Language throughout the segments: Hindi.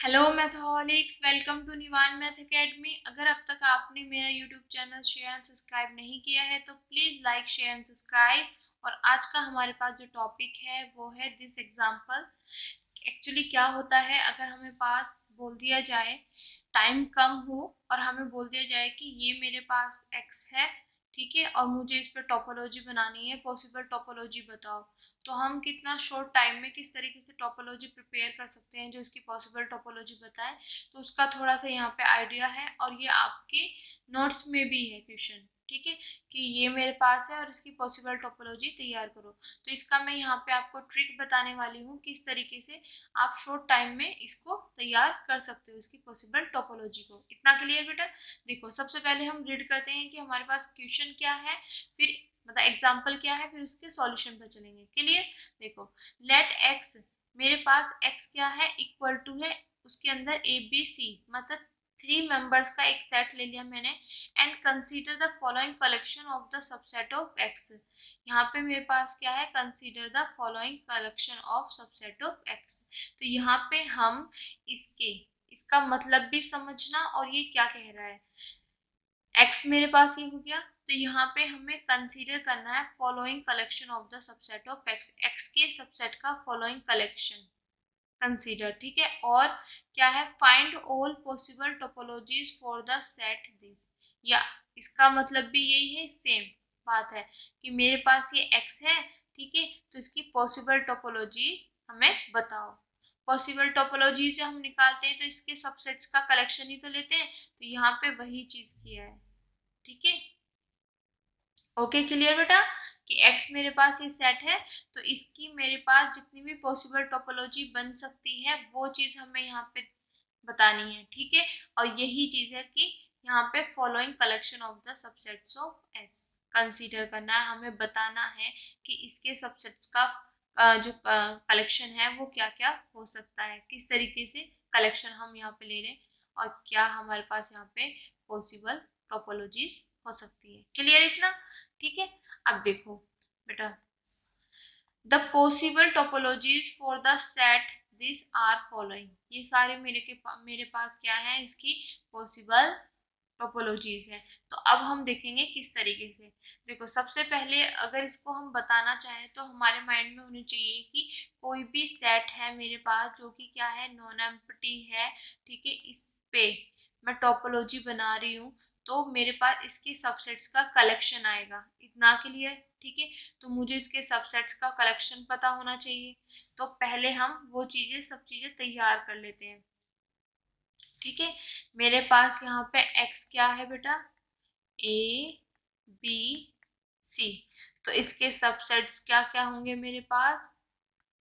Hello mathaholics, welcome to Nivan math academy. अगर अब तक आपने मेरा YouTube channel share and subscribe नहीं किया है तो please like share and subscribe. और आज का हमारे पास जो टॉपिक है वो है दिस एग्जाम्पल। एक्चुअली क्या होता है, अगर हमें पास बोल दिया जाए, टाइम कम हो और हमें बोल दिया जाए कि ये मेरे पास एक्स है, ठीक है, और मुझे इस पर टोपोलॉजी बनानी है, पॉसिबल टोपोलॉजी बताओ। तो हम कितना शॉर्ट टाइम में किस तरीके से टोपोलॉजी प्रिपेयर कर सकते हैं जो इसकी पॉसिबल टोपोलॉजी बताए, तो उसका थोड़ा सा यहाँ पे आइडिया है। और ये आपके नोट्स में भी है क्वेश्चन, ठीक है, कि ये मेरे पास है और इसकी पॉसिबल टोपोलॉजी तैयार करो। तो इसका मैं यहाँ पे आपको ट्रिक बताने वाली हूँ किस तरीके से आप शॉर्ट टाइम में इसको तैयार कर सकते हो, इसकी पॉसिबल टोपोलॉजी को। इतना क्लियर बेटा? देखो, सबसे पहले हम रीड करते हैं कि हमारे पास क्वेश्चन क्या है, फिर मतलब एग्जाम्पल क्या है, फिर उसके सॉल्यूशन पर चलेंगे। क्लियर? देखो, लेट एक्स, मेरे पास एक्स क्या है, इक्वल टू है उसके अंदर ए बी सी, मतलब 3 मेंबर्स का एक सेट ले लिया मैंने। And consider the following collection of the subset of x. यहाँ पे मेरे पास क्या है, consider the following collection of subset of x. तो यहाँ पे हम इसका मतलब भी समझना और ये क्या कह रहा है। एक्स मेरे पास ये हो गया, तो यहाँ पे हमें कंसीडर करना है following collection of the subset of x, x के सबसेट का फॉलोइंग कलेक्शन कंसीडर, ठीक है। और क्या है, find all possible topologies for the set this, या इसका मतलब भी यही है, सेम बात है कि मेरे पास ये एक्स है, ठीक है, तो इसकी पॉसिबल टोपोलॉजी हमें बताओ। पॉसिबल टोपोलॉजी से हम निकालते हैं तो इसके सबसेट्स का कलेक्शन ही तो लेते हैं, तो यहाँ पे वही चीज किया है, ठीक है। ओके, क्लियर बेटा? कि x मेरे पास ये सेट है, तो इसकी मेरे पास जितनी भी पॉसिबल टोपोलॉजी बन सकती है वो चीज हमें यहाँ पे बतानी है, ठीक है। और यही चीज है कि यहाँ पे following collection of the subsets of s consider करना है, हमें बताना है कि इसके सबसेट्स का जो कलेक्शन है वो क्या क्या हो सकता है, किस तरीके से कलेक्शन हम यहाँ पे ले रहे हैं और क्या हमारे पास यहाँ पे पॉसिबल टोपोलॉजीज हो सकती है। क्लियर इतना? ठीक है। अब देखो बेटा, the possible topologies for the set this are following, ये सारे मेरे पास क्या है, इसकी पॉसिबल टोपोलॉजीज है। तो अब हम देखेंगे किस तरीके से। देखो, सबसे पहले अगर इसको हम बताना चाहें तो हमारे माइंड में होनी चाहिए कि कोई भी सेट है मेरे पास जो कि क्या है, नॉन एम्प्टी है, ठीक है, इस पे मैं टोपोलॉजी बना रही हूँ, तो मेरे पास इसके सबसेट्स का कलेक्शन आएगा। इतना के लिए, ठीक है। तो मुझे इसके सबसेट्स का कलेक्शन पता होना चाहिए, तो पहले हम वो चीजें, सब चीजें तैयार कर लेते हैं, ठीक है। मेरे पास यहाँ पे x क्या है बेटा, a b c, तो इसके सबसेट्स क्या क्या होंगे मेरे पास,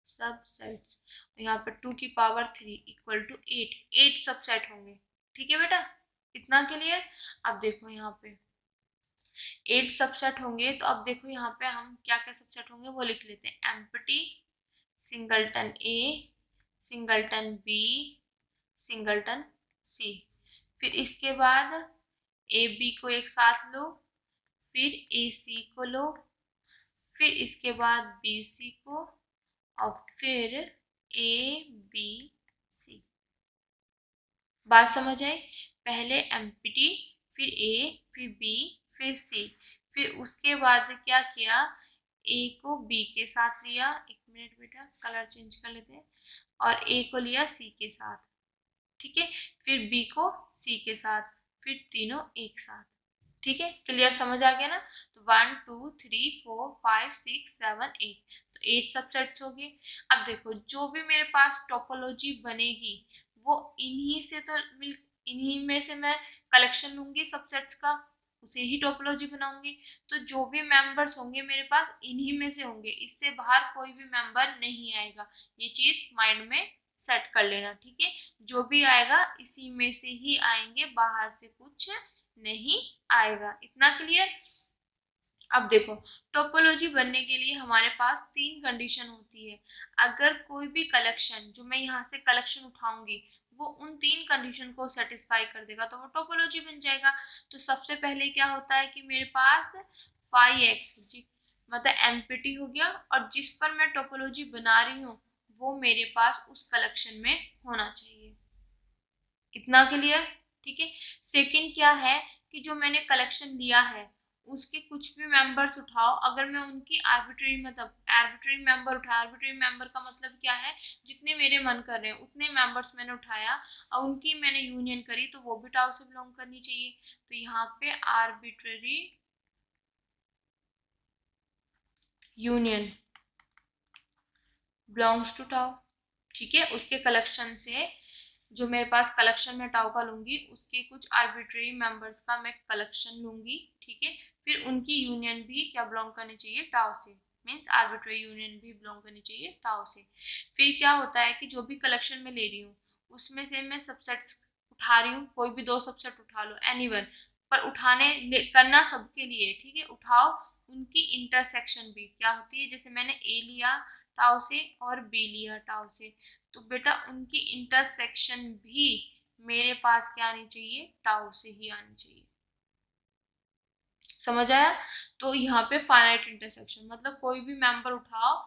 सबसेट्स, यहाँ पे 2 की पावर 3 इक्वल टू 8, 8 सबसेट होंगे, ठीक है बेटा। इतना क्लियर? अब देखो यहाँ पे 8 सबसेट होंगे, तो अब देखो यहाँ पे हम क्या क्या सबसेट होंगे वो लिख लेते हैं। Empty, singleton A, singleton B, singleton C. फिर इसके बाद ए बी को एक साथ लो, फिर ए सी को लो, फिर इसके बाद बी सी को, और फिर ए बी सी। बात समझ आई? पहले एम्प्टी, फिर ए, फिर बी, फिर सी। फिर उसके बाद क्या किया, ए को बी के साथ लिया, एक मिनट बेटा कलर चेंज कर लेते हैं, और ए को लिया सी के साथ, ठीक है। फिर बी को सी के साथ, फिर तीनों एक साथ, ठीक है। क्लियर? समझ आ गया ना? तो 1 2 3 4 5 6 7 8, तो 8 सबसेट्स हो गए। अब देखो, जो भी मेरे पास टोपोलॉजी बनेगी वो इन्हीं में से मैं कलेक्शन लूंगी सबसेट्स का, उसे ही टोपोलॉजी बनाऊंगी। तो जो भी मेंबर्स होंगे मेरे पास इन्हीं में से होंगे, इससे बाहर कोई भी मेंबर नहीं आएगा। ये चीज माइंड में सेट कर लेना, ठीक है। जो भी आएगा इसी में से ही आएंगे, बाहर से कुछ नहीं आएगा। इतना क्लियर? अब देखो, टोपोलॉजी बनने के लिए हमारे पास 3 कंडीशन होती है। अगर कोई भी कलेक्शन, जो मैं यहाँ से कलेक्शन उठाऊंगी, वो उन 3 कंडीशन को सेटिस्फाई कर देगा तो वो टोपोलॉजी बन जाएगा। तो सबसे पहले क्या होता है कि मेरे पास फाइव एक्स जी, मतलब एम्प्टी हो गया, और जिस पर मैं टोपोलॉजी बना रही हूँ वो मेरे पास उस कलेक्शन में होना चाहिए, इतना क्लियर। ठीक है, सेकंड क्या है कि जो मैंने कलेक्शन लिया है उसके कुछ भी मेंबर्स उठाओ, अगर मैं उनकी आर्बिट्रेरी मेंबर उठाया, आर्बिट्रेरी मेंबर का मतलब क्या है, जितने मेरे मन कर रहे हैं उतने मेंबर्स मैंने उठाया और उनकी मैंने यूनियन करी, तो वो भी टाउ से बिलोंग करनी चाहिए। तो यहाँ पे arbitrary union belongs to tau. ठीक है, उसके कलेक्शन से जो मेरे पास कलेक्शन में टाउ का लूंगी उसके कुछ आर्बिट्रेरी मेंबर्स का मैं कलेक्शन लूंगी। ठीक है, फिर उनकी यूनियन भी क्या बिलोंग करनी चाहिए, टाउ से, मीन्स आर्बिट्रेरी यूनियन भी बिलोंग करनी चाहिए टाउ से। फिर क्या होता है कि जो भी कलेक्शन में ले रही हूँ उसमें से मैं सबसेट्स उठा रही हूँ, कोई भी 2 सबसेट उठा लो, एनीवन, पर करना सबके लिए। ठीक है, उठाओ उनकी इंटरसेक्शन भी क्या होती है, जैसे मैंने ए लिया टाउ से और बी लिया टाउ से, तो बेटा उनकी इंटरसेक्शन भी मेरे पास क्या आनी चाहिए, टाउ से ही आनी चाहिए। समझ आया। तो यहाँ पे फाइनाइट इंटरसेक्शन मतलब कोई भी मेंबर उठाओ,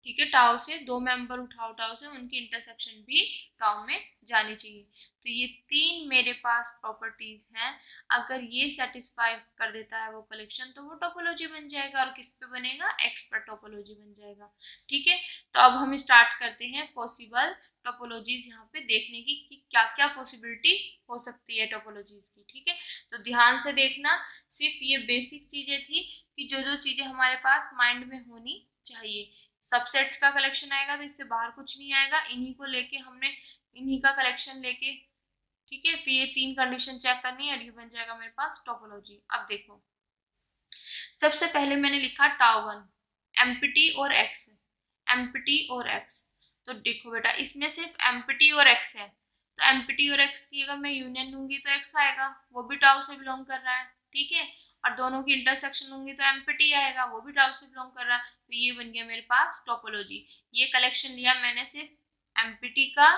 ठीक है, टाउ से 2 मेंबर उठाओ टाउ से, उनकी इंटरसेक्शन भी टाउ में जानी चाहिए। तो ये 3 मेरे पास प्रॉपर्टीज हैं, अगर ये सेटिस्फाई कर देता है वो कलेक्शन तो वो टोपोलॉजी बन जाएगा, और किस पे बनेगा, एक्स पर टोपोलॉजी बन जाएगा। ठीक है, तो अब हम स्टार्ट करते हैं पॉसिबल टोपोलॉजीज यहाँ पे देखने की कि क्या क्या पॉसिबिलिटी हो सकती है टोपोलॉजीज की। ठीक है, तो ध्यान से देखना, सिर्फ ये बेसिक चीजें थी कि जो जो चीजें हमारे पास माइंड में होनी चाहिए। सबसेट्स का कलेक्शन आएगा तो इससे बाहर कुछ नहीं आएगा, इन्हीं को लेके हमने इन्हीं का कलेक्शन लेके, ठीक है, फिर ये 3 कंडीशन चेक करनी है और ये बन जाएगा मेरे पास टोपोलॉजी। अब देखो, सबसे पहले मैंने लिखा टाउ वन, एम्प्टी और एक्स, एम्प्टी और एक्स। तो देखो बेटा इसमें सिर्फ एम्प्टी और एक्स है, तो एम्प्टी और एक्स की अगर मैं यूनियन लूंगी तो एक्स आएगा, वो भी टाउ से बिलोंग कर रहा है। ठीक है, और दोनों की इंटरसेक्शन लूंगी तो एम्प्टी आएगा, वो भी टाउ से बिलोंग कर रहा है, तो ये बन गया मेरे पास टोपोलॉजी। ये कलेक्शन लिया मैंने सिर्फ एम्प्टी का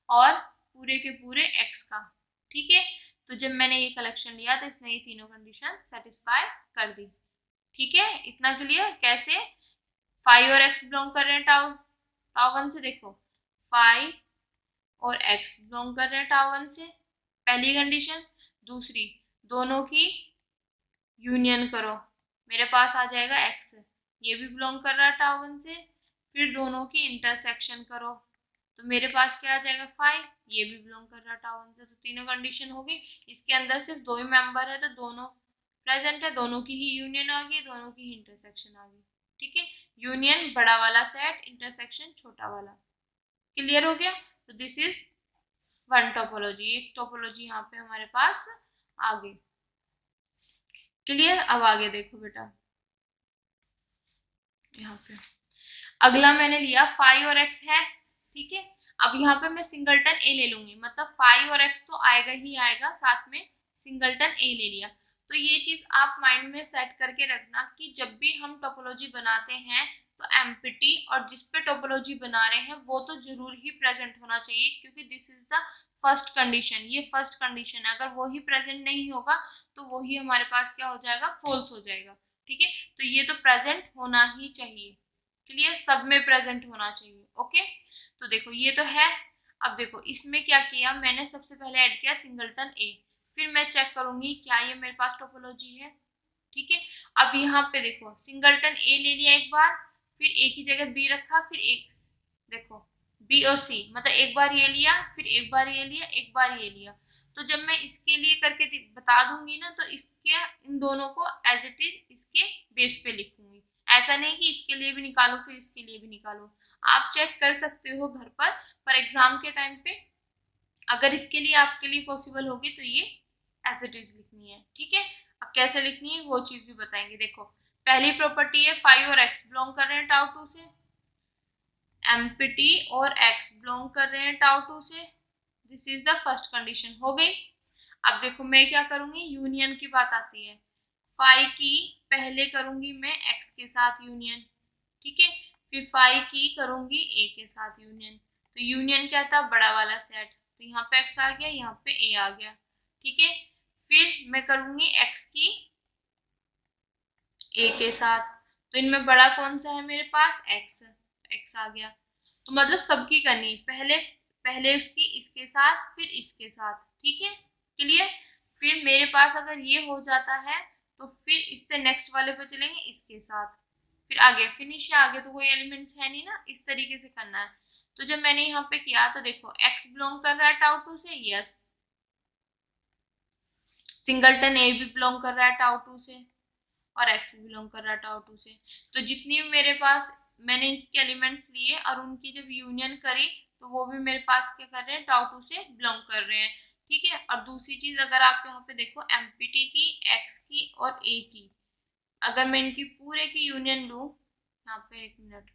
और पूरे के पूरे एक्स का। ठीक है, तो जब मैंने ये कलेक्शन लिया तो इसने ये तीनों कंडीशन सेटिस्फाई कर दी। ठीक है, इतना क्लियर। कैसे, फाइव और एक्स बिलोंग कर रहे हैं टाउ टाउ वन से, देखो फाइव और एक्स बिलोंग कर रहे हैं टाउ वन से, पहली कंडीशन। दूसरी, दोनों की यूनियन करो, मेरे पास आ जाएगा एक्स, ये भी बिलोंग कर रहा है टाउ वन से। फिर दोनों की इंटरसेक्शन करो तो मेरे पास क्या आ जाएगा, फाइव, ये भी बिलोंग कर रहा है टाउ वन से। तो तीनों कंडीशन होगी, इसके अंदर सिर्फ 2 ही मेंबर है तो दोनों प्रेजेंट है, दोनों की ही यूनियन आ गई, दोनों की ही इंटरसेक्शन आ गई। ठीक है, यूनियन बड़ा वाला सेट, इंटरसेक्शन छोटा वाला। क्लियर हो गया। तो दिस इज वन टोपोलॉजी, एक टोपोलॉजी यहाँ पे हमारे पास आ गई। क्लियर। अब आगे देखो बेटा, यहाँ पे अगला मैंने लिया फाइव और एक्स है। ठीक है, अब यहाँ पे मैं सिंगलटन ए ले लूंगी, मतलब फाइव और एक्स तो आएगा ही आएगा, साथ में सिंगलटन ए ले लिया। तो ये चीज आप माइंड में सेट करके रखना कि जब भी हम टोपोलॉजी बनाते हैं तो एम्प्टी और जिस पे टोपोलॉजी बना रहे हैं वो तो जरूर ही प्रेजेंट होना चाहिए, क्योंकि this is the first condition, ये फर्स्ट कंडीशन है, अगर वो ही प्रेजेंट नहीं होगा तो वो ही हमारे पास क्या हो जाएगा, फॉल्स हो जाएगा। ठीक है, तो ये तो प्रेजेंट होना ही चाहिए। क्लियर, सब में प्रेजेंट होना चाहिए। ओके, तो देखो ये तो है। अब देखो इसमें क्या किया मैंने, सबसे पहले ऐड किया सिंगलटन ए, फिर मैं चेक करूंगी क्या ये मेरे पास टोपोलॉजी है। ठीक है, अब यहाँ पे देखो सिंगलटन ए ले लिया एक बार, फिर ए की जगह बी रखा, फिर एक, देखो बी और सी, मतलब एक बार ये लिया, फिर एक बार ये लिया, एक बार ये लिया। तो जब मैं इसके लिए करके बता दूंगी ना तो इसके इन दोनों को एज इट इज इसके बेस पे लिखूंगी, ऐसा नहीं कि इसके लिए भी निकालो फिर इसके लिए भी निकालो। आप चेक कर सकते हो घर पर एग्जाम के टाइम पे अगर इसके लिए आपके लिए पॉसिबल होगी तो ये एज इट इज लिखनी है। ठीक है, अब कैसे लिखनी है वो चीज भी बताएंगे। देखो पहली प्रॉपर्टी है फाइव और एक्स बिलोंग कर रहे हैं टाउ टू से, एम्प्टी और एक्स बिलोंग कर रहे हैं टाउ टू से, this is the first condition हो गई। अब देखो मैं क्या करूंगी, यूनियन की बात आती है, फाइव की पहले करूंगी मैं एक्स के साथ यूनियन, ठीक है, फिर फाइव की करूंगी ए के साथ यूनियन। तो यूनियन क्या था, बड़ा वाला सेट, तो यहाँ पे एक्स आ गया, यहाँ पे ए आ गया। ठीक है, फिर मैं करूंगी एक्स की ए के साथ, तो इनमें बड़ा कौन सा है मेरे पास, एक्स, एक्स आ गया। तो मतलब सबकी करनी, पहले पहले उसकी इसके साथ फिर इसके साथ, ठीक है, क्लियर। फिर मेरे पास अगर ये हो जाता है तो फिर इससे नेक्स्ट वाले पे चलेंगे इसके साथ, फिर आगे फिनिश है, आगे तो कोई एलिमेंट्स है नहीं ना, इस तरीके से करना है। तो जब मैंने यहाँ पे किया तो देखो x बिलोंग कर रहा है टाउ टू से, यस, सिंगलटन ए भी बिलोंग कर रहा है टाउ टू से, और x भी बिलोंग कर रहा है टाउ टू से। तो जितनी भी मेरे पास मैंने इसके एलिमेंट्स लिए और उनकी जब यूनियन करी तो वो भी मेरे पास क्या कर रहे हैं, टाउ टू से बिलोंग कर रहे हैं, ठीक है। और दूसरी चीज अगर आप यहाँ पे देखो एमपीटी की, x की और a की, अगर मैं इनकी पूरे की यूनियन लूं, यहाँ पे एक मिनट,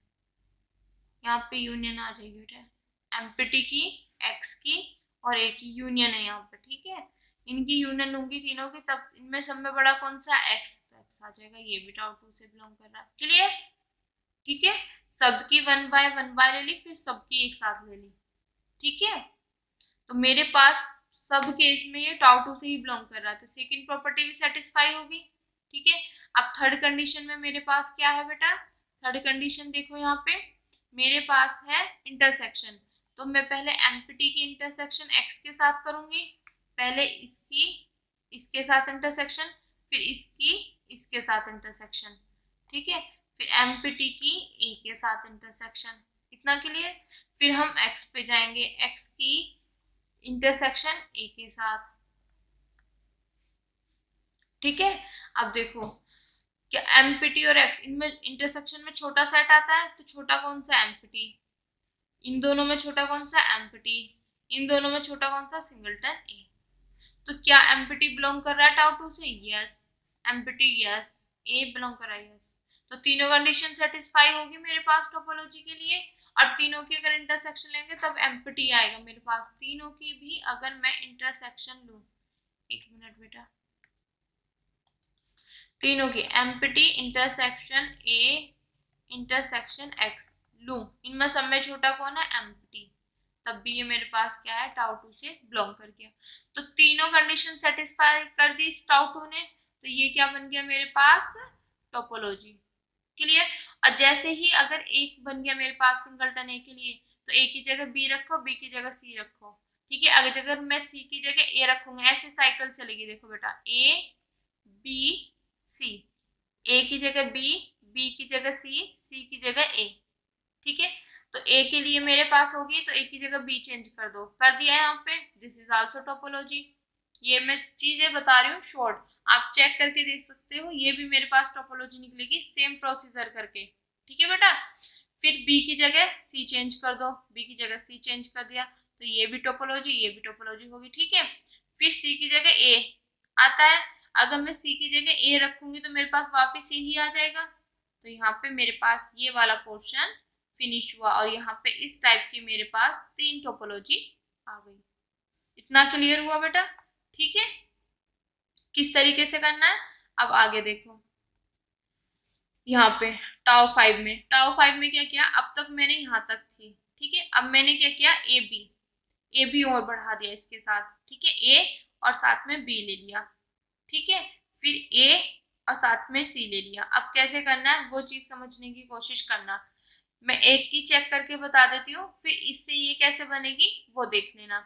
यहाँ पे यूनियन आ जाएगी बेटा, एमपीटी की, x की और a की यूनियन है यहाँ पे, ठीक है। इनकी यूनियन लूंगी तीनों की, तब इनमें सब में बड़ा कौन सा, x, तो x आ जाएगा, ये भी टाउ टू से बिलोंग कर रहा है, क्लियर, ठीक है। सबकी 1 बाय 1 ले ली, फिर सबकी एक साथ ले ली, ठीक है। तो मेरे पास सब केस में ये टाउ टू से ही बिलोंग कर रहा है, तो सेकंड प्रॉपर्टी भी सेटिस्फाई होगी, ठीक है। अब थर्ड कंडीशन में मेरे पास क्या है बेटा, थर्ड कंडीशन देखो यहाँ पे मेरे पास है इंटरसेक्शन, तो मैं पहले एमपीटी की इंटरसेक्शन x के साथ करूंगी, पहले इसकी इसके साथ इंटरसेक्शन, फिर इसकी इसके साथ इंटरसेक्शन, ठीक है, फिर एमपीटी की a के साथ इंटरसेक्शन, इतना क्लियर। फिर हम x पे जाएंगे, x की इंटरसेक्शन a के साथ, ठीक है। अब देखो क्या एमपीटी और x, इनमें इंटरसेक्शन में छोटा सेट आता है, तो छोटा कौन सा, एमपीटी, इन दोनों में छोटा कौन सा, एमपीटी, इन दोनों में छोटा कौन सा, सिंगलटन ए। तो क्या एमपीटी बिलोंग कर रहा है टाउ टू से, यस, एमपीटी यस, ए बिलोंग कर रहा है, यस। तो तीनों कंडीशन सेटिस्फाई होगी मेरे पास टोपोलॉजी के लिए, और तीनों की अगर इंटरसेक्शन लेंगे तब एमपीटी आएगा मेरे पास, तीनों की भी अगर मैं इंटरसेक्शन लूं, एक मिनट बेटा, तीनों की empty intersection A intersection x लूं, इनमें सब में छोटा कौन है, एमपीटी, तब भी ये मेरे पास क्या है, टाउ टू से बिलोंग कर गया। तो तीनों कंडीशन सेटिस्फाई कर दी इस टाउ टू ने, तो ये क्या बन गया मेरे पास, टोपोलॉजी, क्लियर। और जैसे ही अगर एक बन गया मेरे पास सिंगलटन ए के लिए, तो ए की जगह बी रखो, बी की जगह सी रखो, ठीक है। अगर मैं सी की जगह ए रखूंगी, ऐसे साइकिल चलेगी, देखो बेटा, ए बी सी, ए की जगह बी, बी की जगह सी, सी की जगह ए, ठीक है। तो ए के लिए मेरे पास होगी, तो ए की जगह बी चेंज कर दो, कर दिया है यहाँ पे, दिस इज आल्सो टोपोलॉजी। ये मैं चीजें बता रही हूँ शॉर्ट, आप चेक करके देख सकते हो, ये भी मेरे पास टोपोलॉजी निकलेगी सेम प्रोसीजर करके, ठीक है बेटा। फिर बी की जगह सी चेंज कर दो, बी की जगह सी चेंज कर दिया, तो ये भी टोपोलॉजी, ये भी टोपोलॉजी होगी, ठीक है। फिर सी की जगह ए आता है, अगर मैं सी की जगह ए रखूंगी तो मेरे पास वापिस सी ही आ जाएगा, तो यहाँ पे मेरे पास ये वाला पोर्शन फिनिश हुआ, और यहाँ पे इस टाइप की मेरे पास 3 टोपोलॉजी आ गई। इतना क्लियर हुआ बेटा, ठीक है, किस तरीके से करना है। अब आगे देखो, यहाँ पे टाउ 5 में क्या किया, अब तक मैंने यहाँ तक थी, ठीक है। अब मैंने क्या किया, ए बी और बढ़ा दिया इसके साथ, ठीक है, ए और साथ में बी ले लिया, ठीक है। फिर ए और साथ में सी ले लिया। अब कैसे करना है वो चीज समझने की कोशिश करना, मैं एक की चेक करके बता देती हूँ, फिर इससे ये कैसे बनेगी वो देख लेना।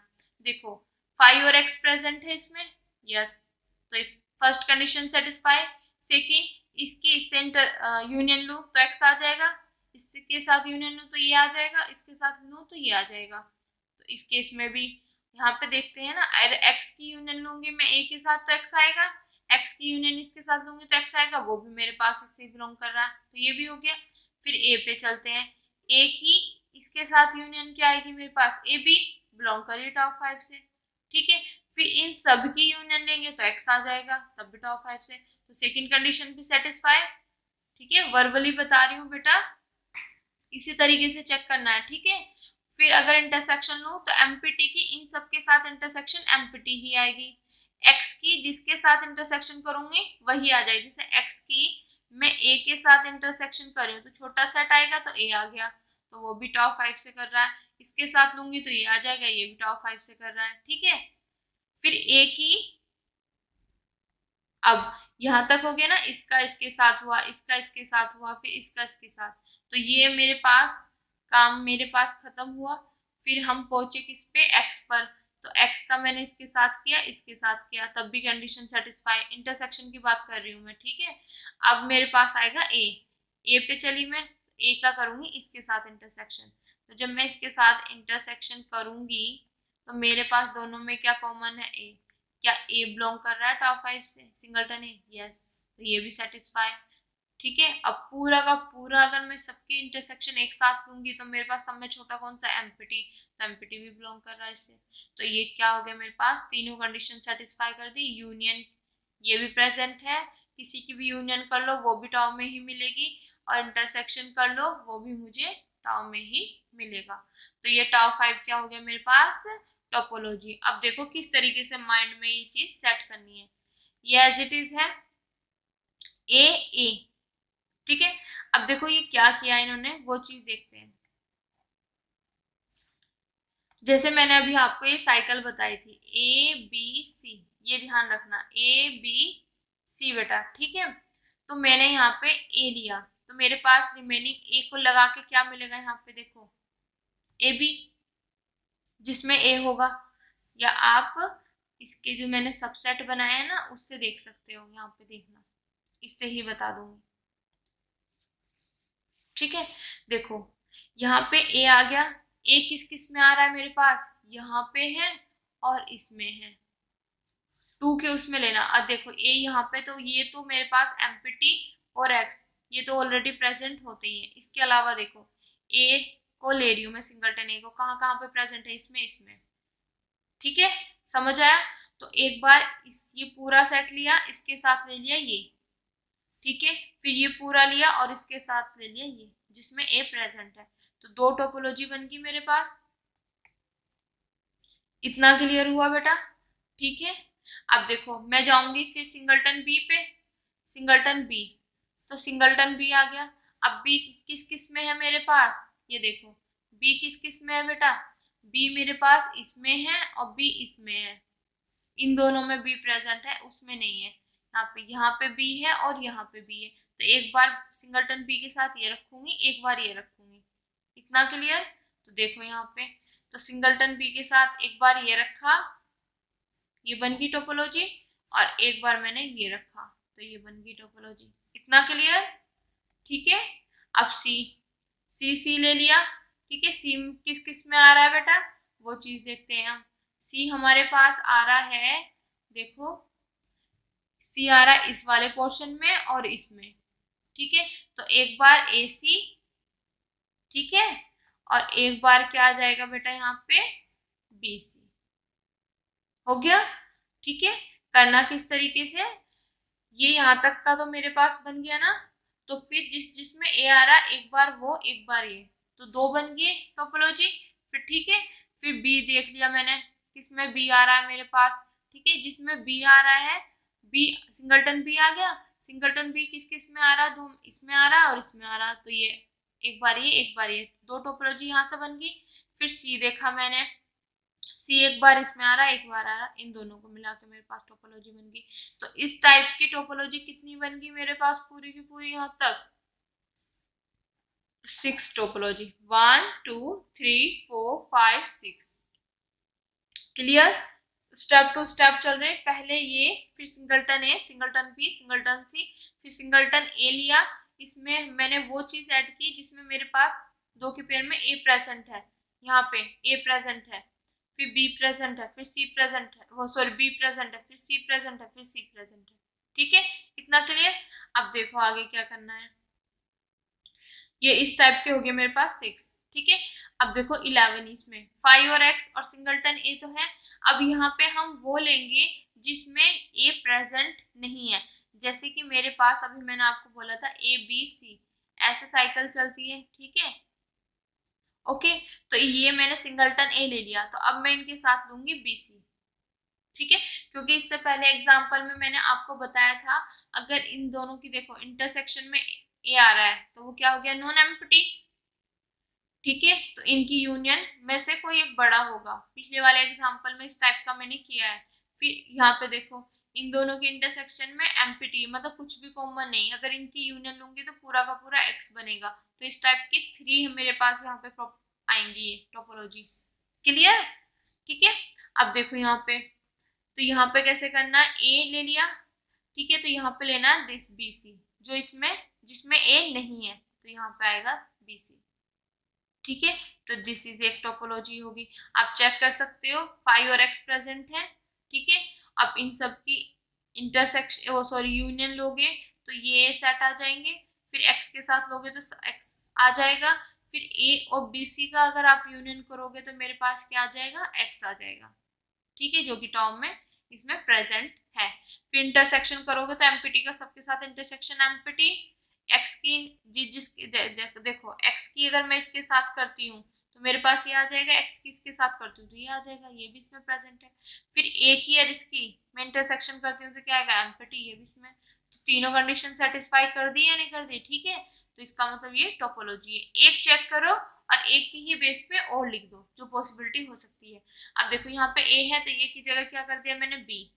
देखो 5 और x प्रेजेंट है इसमें, यस, तो फर्स्ट कंडीशन सेटिस्फाई। सेकंड, इसकी इससे यूनियन लूँ तो x आ जाएगा, इसके साथ यूनियन लूँ तो ये आ जाएगा, इसके साथ लूँ तो ये आ जाएगा। तो इस केस में भी यहाँ पे देखते हैं ना, अगर x की यूनियन लूंगी मैं a के साथ तो x आएगा, x की यूनियन इसके साथ लूंगी तो x आएगा, वो भी मेरे पास इससे बिलोंग कर रहा है, तो ये भी हो गया। फिर a पे चलते हैं, a की इसके साथ यूनियन क्या आएगी मेरे पास, ए बी बिलोंग करिए टॉप 5 से, ठीक है। फिर इन सब की यूनियन लेंगे तो x आ जाएगा, तब भी टॉप 5 से, तो सेकंड कंडीशन भी सेटिस्फाई, ठीक है। वर्बली बता रही हूँ बेटा, इसी तरीके से चेक करना है, ठीक है। फिर अगर इंटरसेक्शन लो तो एमपीटी की इन सब के साथ इंटरसेक्शन एमपीटी ही आएगी, एक्स की जिसके साथ इंटरसेक्शन करूंगी वही आ जाएगी। जैसे एक्स की मैं ए के साथ इंटरसेक्शन कर रही हूँ तो छोटा सेट आएगा तो ए आ गया, तो वो भी टॉप 5 से कर रहा है। इसके साथ लूंगी तो ये आ जाएगा, ये भी टॉप 5 से कर रहा है, ठीक है। फिर ए की, अब यहाँ तक हो गया ना, इसका इसके साथ हुआ, इसका इसके साथ हुआ, फिर इसका इसके साथ, तो ये मेरे पास काम मेरे पास खत्म हुआ। फिर हम पहुंचे किस पे, एक्स पर, तो x का मैंने इसके साथ किया, इसके साथ किया, तब भी कंडीशन सेटिस्फाई। इंटरसेक्शन की बात कर रही हूँ मैं, ठीक है। अब मेरे पास आएगा ए पे चली मैं, ए का करूंगी इसके साथ इंटरसेक्शन। तो जब मैं इसके साथ इंटरसेक्शन करूंगी तो मेरे पास दोनों में क्या कॉमन है, ए। क्या ए बिलोंग कर रहा है टॉप 5 से, सिंगलटन ए, यस, तो ये भी सेटिस्फाई। ठीक है, अब पूरा का पूरा अगर मैं सबकी इंटरसेक्शन एक साथ लूंगी तो मेरे पास सब में छोटा कौन सा, एम्प्टी, तो एम्प्टी भी बिलोंग कर रहा है इससे। तो ये क्या हो गया, मेरे पास तीनों कंडीशन सेटिस्फाई कर दी। यूनियन ये भी प्रेजेंट है, किसी की भी यूनियन कर लो वो भी टाउ में ही मिलेगी, और इंटरसेक्शन कर लो वो भी मुझे टाउ में ही मिलेगा। तो ये टाउ 5 क्या हो गया मेरे पास, टोपोलॉजी। अब देखो किस तरीके से माइंड में ये चीज सेट करनी है। ये एज इट इज है ए, ठीक है। अब देखो ये क्या किया इन्होंने, वो चीज देखते हैं। जैसे मैंने अभी आपको ये साइकिल बताई थी ABC, ये ध्यान रखना ABC बेटा, ठीक है। तो मैंने यहाँ पे ए लिया, तो मेरे पास रिमेनिंग ए को लगा के क्या मिलेगा, यहाँ पे देखो AB, जिसमें ए होगा। या आप इसके जो मैंने सबसेट बनाया है ना उससे देख सकते हो, यहाँ पे देखना, इससे ही बता दूंगी, ठीक है। देखो यहाँ पे ए आ गया, ए किस किस में आ रहा है मेरे पास, यहाँ पे है और इसमें है, 2 के उसमें लेना। अब देखो ए यहाँ पे, तो ये तो मेरे पास एम्प्टी और एक्स ये तो ऑलरेडी प्रेजेंट होते ही है। इसके अलावा देखो ए को ले रही हूँ मैं, सिंगलटन ए को, कहाँ कहाँ पे प्रेजेंट है, इसमें इसमें, ठीक है, समझ आया। तो एक बार इस ये पूरा सेट लिया, इसके साथ ले लिया ये, ठीक है, फिर ये पूरा लिया और इसके साथ ले लिया ये, जिसमें ए प्रेजेंट है। तो 2 टोपोलॉजी बन गई मेरे पास। इतना क्लियर हुआ बेटा, ठीक है। अब देखो मैं जाऊंगी फिर सिंगलटन बी पे, सिंगलटन बी, तो सिंगलटन बी आ गया। अब बी किस किस में है मेरे पास, ये देखो बी किस किस में है बेटा, बी मेरे पास इसमें है और बी इसमें है, इन दोनों में बी प्रेजेंट है, उसमें नहीं है। यहाँ पे बी है और यहाँ पे बी है, तो एक बार सिंगलटन बी के साथ ये रखूंगी, एक बार ये रखूंगी। इतना क्लियर। तो देखो यहाँ पे, तो सिंगलटन बी के साथ एक बार ये रखा, ये बन गई टोपोलॉजी, और एक बार मैंने ये रखा तो ये बन गई टोपोलॉजी। इतना क्लियर, ठीक है। अब सी ले लिया, ठीक है। सी किस किस में आ रहा है बेटा, वो चीज देखते हैं हम। सी हमारे पास आ रहा है, देखो सी आ रहा है इस वाले पोर्शन में और इसमें, ठीक है। तो एक बार ए सी, ठीक है, और एक बार क्या आ जाएगा बेटा यहाँ पे बी सी, हो गया, ठीक है। करना किस तरीके से, ये यहाँ तक का तो मेरे पास बन गया ना, तो फिर जिसमें ए आ रहा है एक बार वो एक बार ये, तो 2 बन गए टोपोलॉजी। फिर ठीक है, फिर बी देख लिया मैंने, किसमें बी आ रहा है मेरे पास, ठीक है, जिसमें बी आ रहा है, बी सिंगलटन बी आ गया। सिंगलटन बी किस किस में आ रहा है, 2 इसमें आ रहा है और इसमें आ रहा है, तो ये एक बार ये एक बार ये, 2 टोपोलॉजी यहाँ से बन गई। फिर सी देखा मैंने, सी एक बार इसमें आ रहा है एक बार आ रहा है, इन दोनों को मिला के मेरे पास टोपोलॉजी बन गई। तो इस टाइप की टोपोलॉजी कितनी बन गई मेरे पास, पूरी की पूरी यहाँ तक 6 topology, 1 2 3 4 5 6। Clear, step to step चल रहे, पहले ये, फिर singleton A, singleton B, singleton C, फिर सिंगलटन ए लिया, इसमें मैंने वो चीज ऐड की जिसमें मेरे पास 2 के पेयर में ए प्रेजेंट है, यहाँ पे ए प्रेजेंट है, फिर बी प्रेजेंट है, फिर सी प्रेजेंट है, वो सॉरी बी प्रेजेंट है, फिर सी प्रेजेंट है, फिर सी प्रेजेंट है, ठीक है। इतना क्लियर। अब देखो आगे क्या करना है, ये इस टाइप के हो गए मेरे पास 6, ठीक है। अब देखो 11, इसमें 5 और x और सिंगलटन ए तो है। अब यहाँ पे हम वो लेंगे जिसमें ए प्रेजेंट नहीं है, जैसे कि मेरे पास अभी मैंने आपको बोला था ABC, ऐसे साइकिल चलती है, ठीक है, ओके। तो ये मैंने सिंगलटन ए ले लिया, तो अब मैं इनके साथ लूंगी BC, ठीक है, क्योंकि इससे पहले एग्जाम्पल में मैंने आपको बताया था अगर इन दोनों की देखो इंटरसेक्शन में ए आ रहा है तो वो क्या हो गया, नॉन एम्प्टी, ठीक है। तो इनकी यूनियन में से कोई एक बड़ा होगा, पिछले वाले एग्जाम्पल में इस टाइप का मैंने किया है। फिर यहाँ पे देखो इन दोनों के इंटरसेक्शन में एम्प्टी, मतलब कुछ भी कॉमन नहीं, अगर इनकी यूनियन लूंगी तो पूरा का पूरा एक्स बनेगा। तो इस टाइप की 3 मेरे पास यहाँ पे आएंगी ये टोपोलॉजी, क्लियर, ठीक है। अब देखो यहाँ पे, तो यहाँ पे कैसे करना है, ए ले लिया, ठीक है, तो यहाँ पे लेना है दिस बी सी, जो इसमें जिसमें ए नहीं है, तो यहाँ पे आएगा बी सी, ठीक है। तो दिस इज एक टोपोलॉजी होगी। आप चेक कर सकते हो फाइव और एक्स प्रेजेंट है, ठीक है। अब इन सब की इंटरसेक्शन, ओ सॉरी, यूनियन लोगे तो ये सेट आ जाएंगे, फिर एक्स के साथ लोगे तो एक्स आ जाएगा, फिर ए और बी सी का अगर आप यूनियन करोगे तो मेरे पास क्या आ जाएगा, एक्स आ जाएगा, ठीक है, जो कि टर्म में इसमें प्रेजेंट है। फिर इंटरसेक्शन करोगे तो एमपीटी का सबके साथ इंटरसेक्शन एमपीटी, एक्स की देखो एक्स की अगर मैं इसके साथ करती हूँ तो मेरे पास ये आ जाएगा, एक्स की इसके साथ करती हूँ तो ये आ जाएगा, ये भी इसमें प्रेजेंट है। फिर ए की और इसकी मैं इंटरसेक्शन करती हूँ तो क्या आएगा, एम्पटी, ये भी इसमें। तो तीनों कंडीशन सेटिस्फाई कर दी या नहीं कर दी, ठीक है। तो इसका मतलब ये टोपोलॉजी है। एक चेक करो और एक की ही बेस पे और लिख दो जो पॉसिबिलिटी हो सकती है। अब देखो यहाँ पे ए है तो ए की जगह क्या कर दिया मैंने, बी,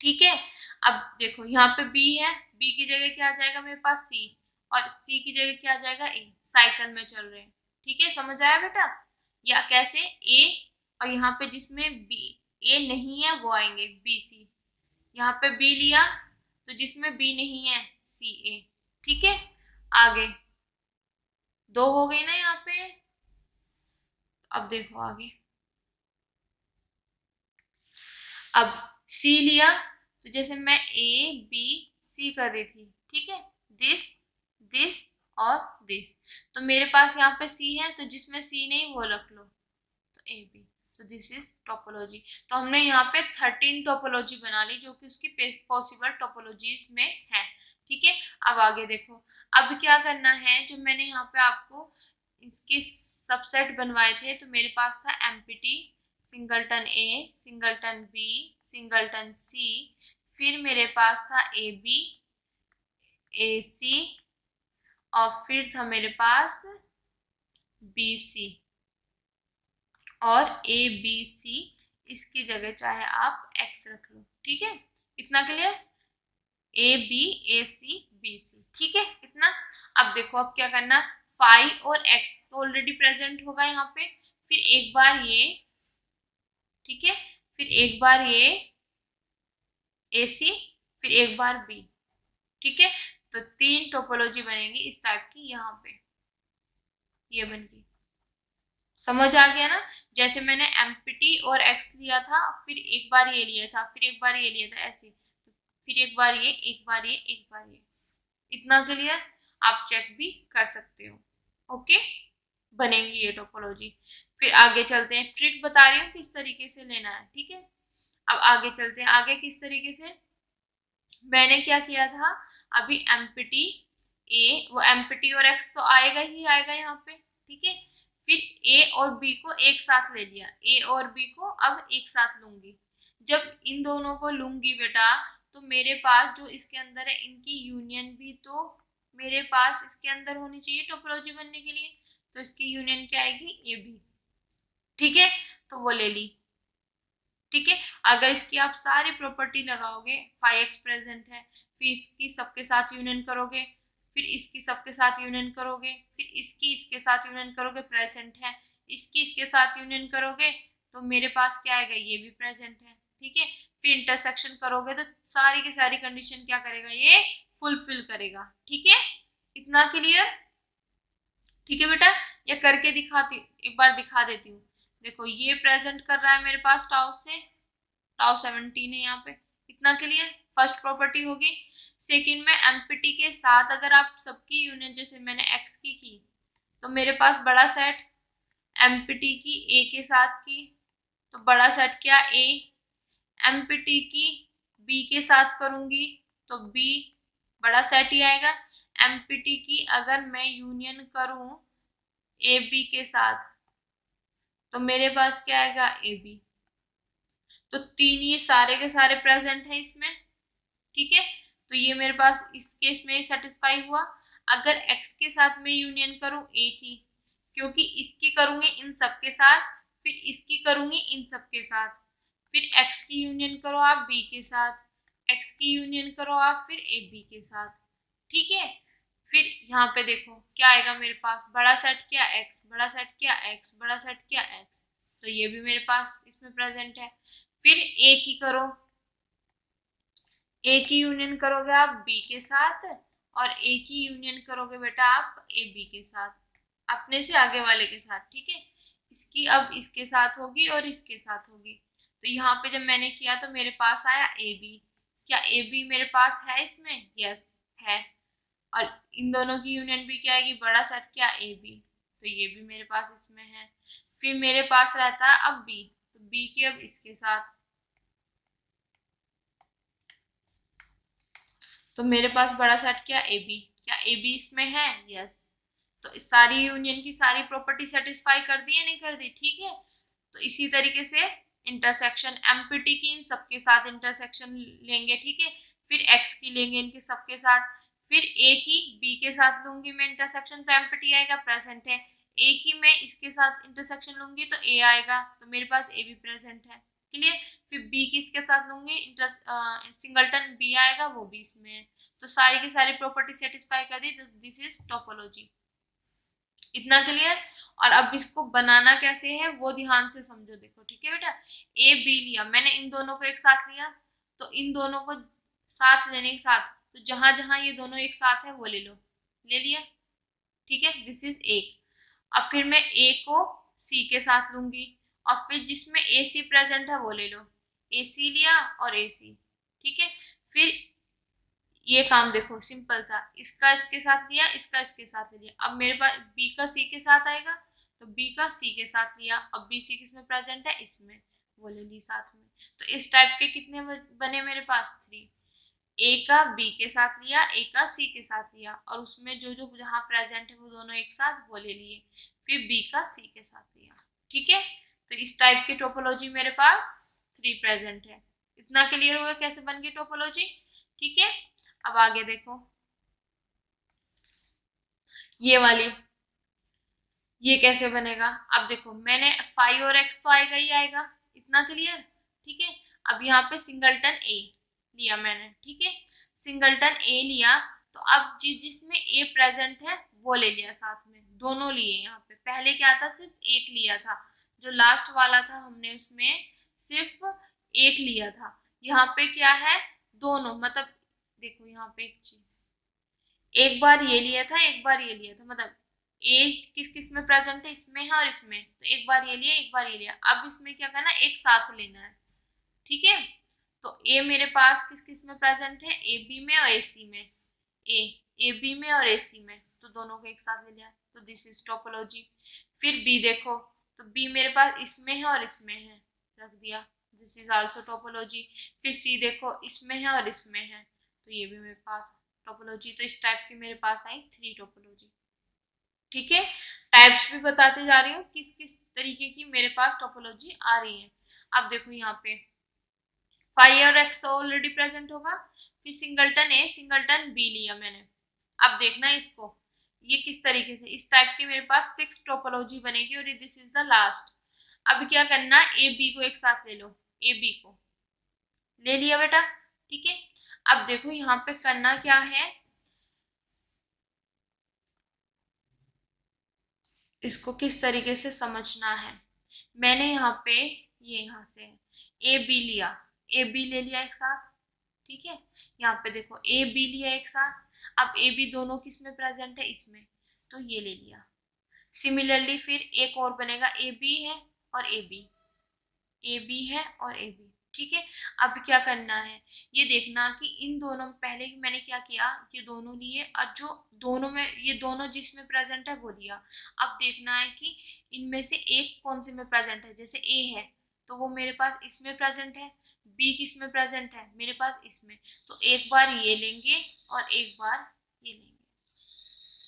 ठीक है। अब देखो यहाँ पे बी है, बी की जगह क्या आ जाएगा मेरे पास, सी, और सी की जगह क्या आ जाएगा, ए। साइकिल में चल रहे हैं, ठीक है, समझ आया बेटा। या कैसे, ए और यहाँ पे जिसमें बी ए नहीं है वो आएंगे बी सी, यहाँ पे बी लिया तो जिसमें बी नहीं है सी ए, ठीक है। आगे दो हो गई ना यहाँ पे। अब देखो आगे, अब सी लिया तो जैसे मैं ए बी सी कर रही थी, ठीक है, दिस दिस और दिस, तो मेरे पास यहाँ पे सी है तो जिसमें सी नहीं वो रख लो, तो ए बी, तो दिस इज टोपोलॉजी। तो हमने यहाँ पे 13 टोपोलॉजी बना ली जो कि उसकी पॉसिबल टोपोलॉजीज में है, ठीक है। अब आगे देखो, अब क्या करना है, जो मैंने यहाँ पे आपको इसके सबसेट बनवाए थे, तो मेरे पास था empty, singleton A, singleton B, singleton C, फिर मेरे पास था ए बी, ए सी, और फिर था मेरे पास बी सी, और ए बी सी, इसकी जगह चाहे आप एक्स रख लो, ठीक है। इतना clear, A B A C B C, ठीक है इतना। अब देखो अब क्या करना, फाइव और एक्स तो ऑलरेडी प्रेजेंट होगा यहाँ पे, फिर एक बार ये, ठीक है, फिर एक बार ये ए सी, फिर एक बार बी, ठीक है। तो तीन टोपोलॉजी बनेगी इस टाइप की, यहाँ पे ये बन गई, समझ आ गया ना। जैसे मैंने एम्पिटी और एक्स लिया था, फिर एक बार ये लिया था, फिर एक बार ये लिया था, ऐसे, फिर एक बार ये, एक बार ये, एक बार ये, इतना क्लियर। आप चेक भी कर सकते हो, ओके, बनेंगी ये टोपोलॉजी। फिर आगे चलते हैं, ट्रिक बता रही हूँ किस तरीके से लेना है, ठीक है। अब आगे चलते हैं, आगे किस तरीके से, मैंने क्या किया था, अभी एम्पिटी ए, वो एम्पिटी और एक्स तो आएगा ही आएगा यहाँ पे, ठीक है। फिर ए और बी को एक साथ ले लिया, ए और बी को अब एक साथ लूंगी। जब इन दोनों को लूंगी बेटा, तो मेरे पास जो इसके अंदर है इनकी यूनियन भी तो मेरे पास इसके अंदर होनी चाहिए टोपोलॉजी बनने के लिए, तो इसकी यूनियन क्या आएगी, ए बी, ठीक है, तो वो ले ली, ठीक है। अगर इसकी आप सारी प्रॉपर्टी लगाओगे, 5x प्रेजेंट है, फिर इसकी सबके साथ यूनियन करोगे, फिर इसकी सबके साथ यूनियन करोगे, फिर इसकी इसके साथ यूनियन करोगे, प्रेजेंट है, इसकी इसके साथ यूनियन करोगे तो मेरे पास क्या आएगा, ये भी प्रेजेंट है, ठीक है। फिर इंटरसेक्शन करोगे तो सारी की सारी कंडीशन क्या करेगा, ये फुलफिल करेगा, ठीक है, इतना क्लियर, ठीक है बेटा। ये करके दिखाती, एक बार दिखा देती हूँ। देखो ये प्रेजेंट कर रहा है मेरे पास टाउ से, टाउ 17 है यहाँ पे, इतना क्लियर, फर्स्ट प्रॉपर्टी होगी। सेकंड में एम्पिटी के साथ अगर आप सबकी यूनियन, जैसे मैंने एक्स की तो मेरे पास बड़ा सेट, एम्पिटी की ए के साथ की तो बड़ा सेट क्या, ए, एम्पिटी की बी के साथ करूंगी तो बी, बड़ा सेट ही आएगा। एम्पिटी की अगर मैं यूनियन करूं ए बी के साथ तो मेरे पास क्या आएगा, ए बी। तो तीन ये सारे के सारे प्रेजेंट है इसमें, ठीक है। तो ये मेरे पास इस केस में सेटिस्फाई हुआ। अगर एक्स के साथ मैं यूनियन करूं ए की, क्योंकि इसकी करूंगी इन सब के साथ, फिर इसकी करूंगी इन सब के साथ, फिर एक्स की यूनियन करो आप बी के साथ, एक्स की यूनियन करो आप फिर ए बी के साथ, ठीक है। फिर यहाँ पे देखो क्या आएगा मेरे पास, बड़ा सेट क्या एक्स, बड़ा सेट क्या एक्स, बड़ा सेट क्या एक्स, तो ये भी मेरे पास इसमें प्रेजेंट है। फिर ए की करो, ए की यूनियन करोगे आप बी के साथ, और ए की यूनियन करोगे बेटा आप ए बी के साथ, अपने से आगे वाले के साथ, ठीक है। इसकी अब इसके साथ होगी और इसके साथ होगी। तो यहाँ पे जब मैंने किया तो मेरे पास आया ए बी। क्या ए बी मेरे पास है इसमें? यस है। और इन दोनों की यूनियन भी क्या आएगी? बड़ा सेट क्या? A B. तो ये भी मेरे पास इसमें है। फिर मेरे पास रहता है अब बी, तो बी के अब इसके साथ, तो मेरे पास बड़ा सेट क्या? A B. क्या ए बी इसमें है? यस। तो इस सारी यूनियन की सारी प्रॉपर्टी सेटिस्फाई कर दी या नहीं कर दी? ठीक है। तो इसी तरीके से इंटरसेक्शन एम्पिटी की इन सबके साथ इंटरसेक्शन लेंगे, ठीक है। फिर एक्स की लेंगे इनके सबके साथ। फिर ए की बी के साथ लूंगी मैं इंटरसेक्शन, तो एम्पिटी आएगा, प्रेजेंट है। ए की मैं इसके साथ इंटरसेक्शन लूंगी तो ए आएगा, तो मेरे पास ए भी प्रेजेंट है। क्लियर। फिर बी किसके साथ लूंगी सिंगलटन बी आएगा, वो भी इसमें है। तो सारी की सारी प्रॉपर्टी सेटिस्फाई कर दी, तो दिस इज टोपोलॉजी। इतना क्लियर। और अब इसको बनाना कैसे है वो ध्यान से समझो, देखो ठीक है बेटा। ए बी लिया मैंने, इन दोनों को एक साथ लिया, तो इन दोनों को साथ लेने के साथ, तो जहां जहां ये दोनों एक साथ है वो ले लो, ले लिया, ठीक है। This is a. अब फिर मैं ए को सी के साथ लूंगी, और फिर जिसमें ए सी प्रेजेंट है वो ले लो, ए सी लिया और ए सी, ठीक है। फिर ये काम देखो सिंपल सा, इसका इसके साथ लिया, इसका इसके साथ ले लिया। अब मेरे पास बी का सी के साथ आएगा, तो बी का सी के साथ लिया। अब बी सी किसमें प्रेजेंट है? इसमें, वो ले ली साथ में। तो इस टाइप के कितने बने मेरे पास? 3। ए का बी के साथ लिया, ए का सी के साथ लिया, और उसमें जो जो जहाँ प्रेजेंट है वो दोनों एक साथ वो ले लिए। फिर बी का सी के साथ लिया, ठीक है। तो इस टाइप की टोपोलॉजी मेरे पास 3 प्रेजेंट है। इतना क्लियर होगा कैसे बन गई टोपोलॉजी, ठीक है। अब आगे देखो, ये वाली, ये कैसे बनेगा? अब देखो मैंने 5 और x तो आएगा ही आएगा, इतना क्लियर, ठीक है। अब यहाँ पे सिंगलटन ए लिया मैंने, ठीक है। सिंगलटन ए लिया, तो अब जिसमें ए प्रेजेंट है वो ले लिया साथ में, दोनों लिए। यहाँ पे पहले क्या था? सिर्फ एक लिया था, जो लास्ट वाला था हमने उसमें सिर्फ एक लिया था। यहाँ पे क्या है? दोनों, मतलब देखो यहाँ पे एक चीज, एक बार ये लिया था, एक बार ये लिया था, मतलब ए किस किस में प्रेजेंट है? इसमें है और इसमें। तो एक बार ये लिया, एक बार ये लिया। अब इसमें क्या करना? एक साथ लेना है, ठीक है। तो ए मेरे पास किस किस में प्रेजेंट है? ए बी में और ए सी में। ए ए बी में और ए सी में, तो दोनों को एक साथ ले लिया, तो दिस इज टोपोलॉजी। फिर बी देखो, तो बी मेरे पास इसमें है और इसमें है, रख दिया, दिस इज आल्सो टोपोलॉजी। फिर सी देखो, इसमें है और इसमें है, तो ये भी मेरे पास टोपोलॉजी। तो इस टाइप की मेरे पास आई 3 टोपोलॉजी, ठीक है। टाइप्स भी बताते जा रही हूँ किस किस तरीके की मेरे पास टोपोलॉजी आ रही है। अब देखो यहाँ पे 5 और x तो ऑलरेडी प्रेजेंट होगा। फिर सिंगलटन ए सिंगलटन बी लिया मैंने। अब देखना इसको, ये किस तरीके से, इस टाइप की मेरे पास 6 टोपोलॉजी बनेगी, और दिस इज द लास्ट। अब क्या करना? ए बी को एक साथ ले लो, ए बी को ले लिया बेटा, ठीक है। अब देखो यहाँ पे करना क्या है, इसको किस तरीके से समझना है। मैंने यहाँ पे ये यहाँ से ए बी लिया, ए बी ले लिया एक साथ, ठीक है। यहाँ पे देखो ए बी लिया एक साथ। अब ए बी दोनों किस में प्रेजेंट है? इसमें, तो ये ले लिया। सिमिलरली फिर एक और बनेगा, ए बी है और ए बी, ए बी है और ए बी, ठीक है। अब क्या करना है, ये देखना कि इन दोनों, पहले मैंने क्या किया, ये दोनों लिए, और जो दोनों में, ये दोनों जिसमें प्रेजेंट है वो लिया। अब देखना है कि इनमें से एक कौन से में प्रेजेंट है। जैसे ए है तो वो मेरे पास इसमें प्रेजेंट है, बी किस में प्रेजेंट है? मेरे पास इसमें। तो एक बार ये लेंगे और एक बार ये लेंगे।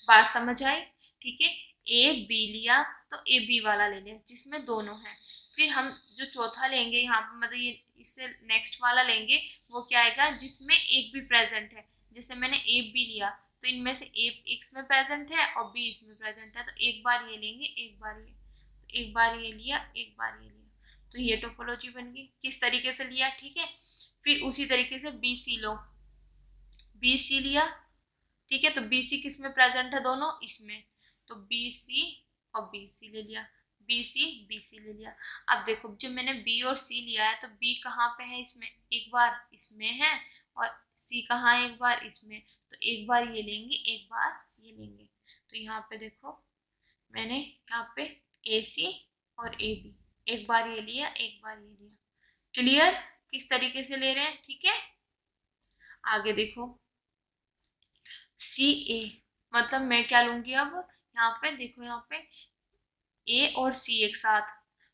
बात समझ आई, ठीक है। ए बी लिया, तो ए बी वाला ले लिया जिसमें दोनों है। फिर हम जो चौथा लेंगे यहाँ पे, मतलब ये इससे नेक्स्ट वाला लेंगे, वो क्या आएगा? जिसमें एक भी प्रेजेंट है। जैसे मैंने ए बी लिया, तो इनमें से ए इसमें प्रेजेंट है और बी इसमें प्रेजेंट है, तो एक बार ये लेंगे, एक बार ये, तो एक बार ये लिया, एक बार ये लिया। तो ये टोपोलॉजी बन गई। किस तरीके से लिया, ठीक है। फिर उसी तरीके से बी सी लो, बी सी लिया, ठीक है। तो बी सी किस में प्रेजेंट है? दोनों इसमें, तो बी सी और बी सी ले लिया। बी सी ले लिया। अब देखो जब मैंने बी और सी लिया है तो बी कहाँ पे है, इसमें एक बार इसमें है, और सी कहाँ है, एक बार इसमें। तो एक बार ये लेंगे, एक बार ये लेंगे। तो यहाँ पे देखो मैंने यहाँ पे ए सी और ए बी, एक बार ये लिया, एक बार ये लिया। क्लियर किस तरीके से ले रहे हैं, ठीक है। आगे देखो सी ए, मतलब मैं क्या लूंगी अब, यहाँ पे देखो, यहाँ पे ए और सी एक साथ,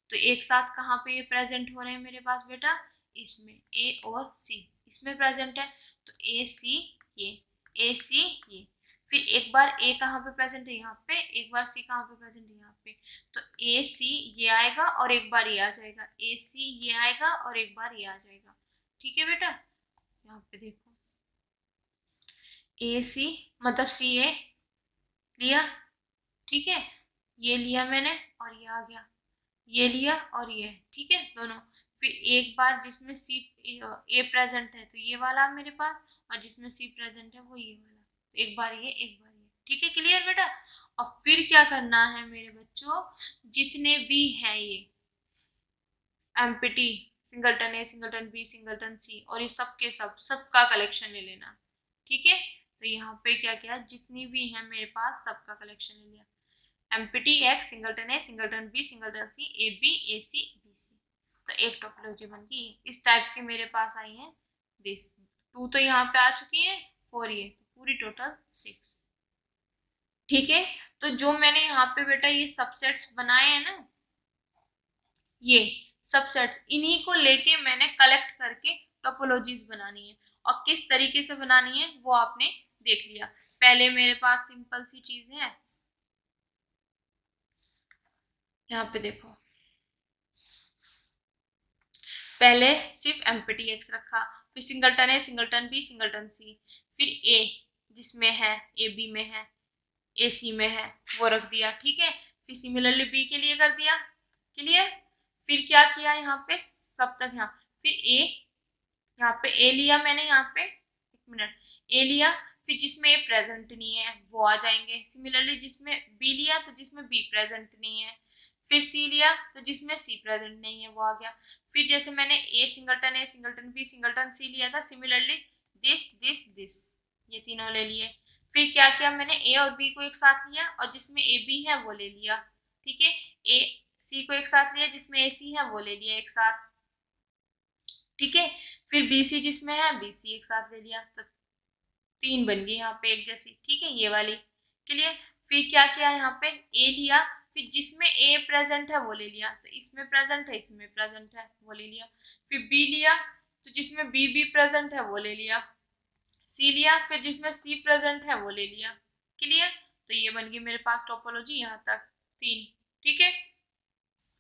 तो एक साथ कहाँ पे ये प्रेजेंट हो रहे हैं मेरे पास बेटा, इसमें ए और सी इसमें प्रेजेंट है। तो ए सी ये, ए सी ये, फिर एक बार ए कहाँ पे प्रेजेंट है, यहाँ पे, एक बार सी कहाँ पे प्रेजेंट है, यहाँ पे। तो ए सी ये आएगा और एक बार ये आ जाएगा, ए सी ये आएगा और एक बार ये आ जाएगा, ठीक है बेटा। यहाँ पे देखो ए सी मतलब सी ए लिया, ठीक है, ये लिया मैंने और ये आ गया, ये लिया और ये, ठीक है दोनों। फिर एक बार जिसमें सी ए प्रेजेंट है तो ये वाला मेरे पास, और जिसमें सी प्रेजेंट है वो ये वाला, तो एक बार ये, एक बार ये, ठीक है, क्लियर बेटा। और फिर क्या करना है मेरे बच्चों, जितने भी हैं ये empty, singleton A, singleton B, singleton सी, और ये सब के सब सबका कलेक्शन ले लेना, ठीक है। तो यहाँ पे क्या किया, जितनी भी हैं मेरे पास सबका कलेक्शन ले लिया। Empty X, singleton A, singleton B, singleton C, A B, A C, B C, तो एक टोपोलॉजी बन गई। इस टाइप की मेरे पास आई है दिस, 2 तो यहाँ पे आ चुकी है, 4 ये, तो पूरी टोटल 6, ठीक है। तो जो मैंने यहाँ पे बेटा ये सबसेट्स बनाए हैं ना, ये सबसेट्स, इन्हीं को लेके मैंने कलेक्ट करके टोपोलॉजीज बनानी है। और किस तरीके से बनानी है वो आपने देख लिया। पहले मेरे पास सिंपल सी चीज है, यहाँ पे देखो, पहले सिर्फ एम्पिटी एक्स रखा, फिर singleton A, singleton B, singleton C, फिर ए जिसमें है, ए बी में है, ए सी में है, वो रख दिया, ठीक है। फिर सिमिलरली बी के लिए कर दिया, क्लियर। फिर क्या किया यहाँ पे सब तक, यहाँ फिर ए, यहाँ पे ए लिया मैंने, यहाँ पे एक मिनट, ए लिया, फिर जिसमें ए प्रेजेंट नहीं है वो आ जाएंगे। सिमिलरली जिसमें बी लिया तो जिसमें बी प्रेजेंट नहीं है, फिर सी लिया तो जिसमें सी प्रेजेंट नहीं है वो आ गया। फिर जैसे मैंने ए, सिंगलटन बी, सिंगलटन सी लिया था, सिमिलरली दिस दिस दिस, ये तीनों ले लिए। फिर क्या किया मैंने, ए और बी को एक साथ लिया और जिसमें ए बी है वो ले लिया, ठीक है। ए सी को एक साथ लिया, जिसमें ए सी है वो ले लिया एक साथ, ठीक है। फिर बी सी जिसमें है, बी सी एक साथ ले लिया, तो 3 बन गई यहाँ पे एक जैसी, ठीक है, ये वाली, क्लियर। फिर क्या किया, यहाँ पे ए लिया, फिर जिसमें ए प्रेजेंट है वो ले लिया, तो इसमें प्रेजेंट है, इसमें प्रेजेंट है, वो ले लिया। फिर बी लिया तो जिसमें बी भी प्रेजेंट है वो ले लिया। सी लिया, फिर जिसमें सी प्रेजेंट है वो ले लिया, क्लियर। तो ये बन गई मेरे पास टोपोलॉजी यहाँ तक 3, ठीक है।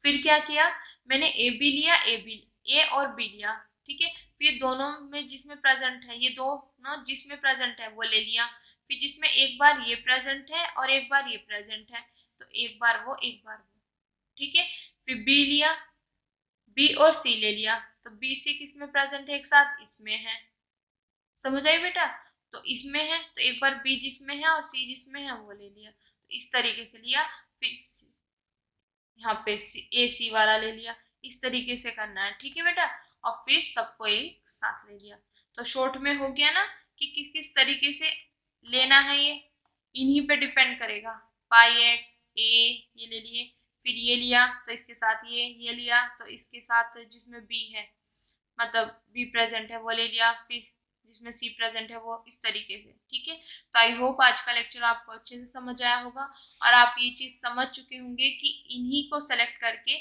फिर क्या किया मैंने, ए बी लिया, ए और बी लिया, ठीक है। फिर दोनों में जिसमें प्रेजेंट है, ये दोनों जिसमें प्रेजेंट है वो ले लिया। फिर जिसमें एक बार ये प्रेजेंट है और एक बार ये प्रेजेंट है, तो एक बार वो, एक बार वो, ठीक है। फिर बी लिया, बी और सी ले लिया, तो बी सी किसमें प्रेजेंट है, एक साथ इसमें है, समझ आई बेटा। तो इसमें है तो एक बार बी जिसमें है और सी जिसमें है वो ले लिया, तो इस तरीके से लिया। फिर यहाँ पे ए सी वाला ले लिया, इस तरीके से करना है, ठीक है बेटा। और फिर सबको एक साथ ले लिया। तो शॉर्ट में हो गया ना कि किस किस तरीके से लेना है, ये इन्हीं पे डिपेंड करेगा। पाई एक्स ए ये ले लिए, फिर ये लिया तो इसके साथ ये लिया तो इसके साथ जिसमें बी है, मतलब बी प्रेजेंट है वो ले लिया, फिर जिसमें सी प्रेजेंट है वो, इस तरीके से, ठीक है। तो आई होप आज का लेक्चर आपको अच्छे से समझ आया होगा और आप ये चीज़ समझ चुके होंगे कि इन्हीं को सेलेक्ट करके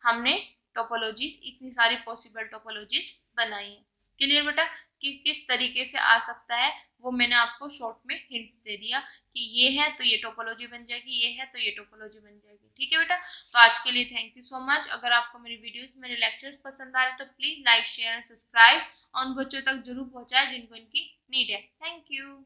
हमने टोपोलॉजीज, इतनी सारी पॉसिबल टोपोलॉजीज बनाई है। क्लियर बेटा, कि किस तरीके से आ सकता है वो मैंने आपको शॉर्ट में हिंट्स दे दिया कि ये है तो ये टोपोलॉजी बन जाएगी, ये है तो ये टोपोलॉजी बन जाएगी, ठीक है बेटा। तो आज के लिए थैंक यू सो मच। अगर आपको मेरी वीडियोस, मेरे लेक्चर्स पसंद आ रहे तो please like, share and subscribe, और उन बच्चों तक जरूर पहुंचाए जिनको इनकी नीड है। Thank you.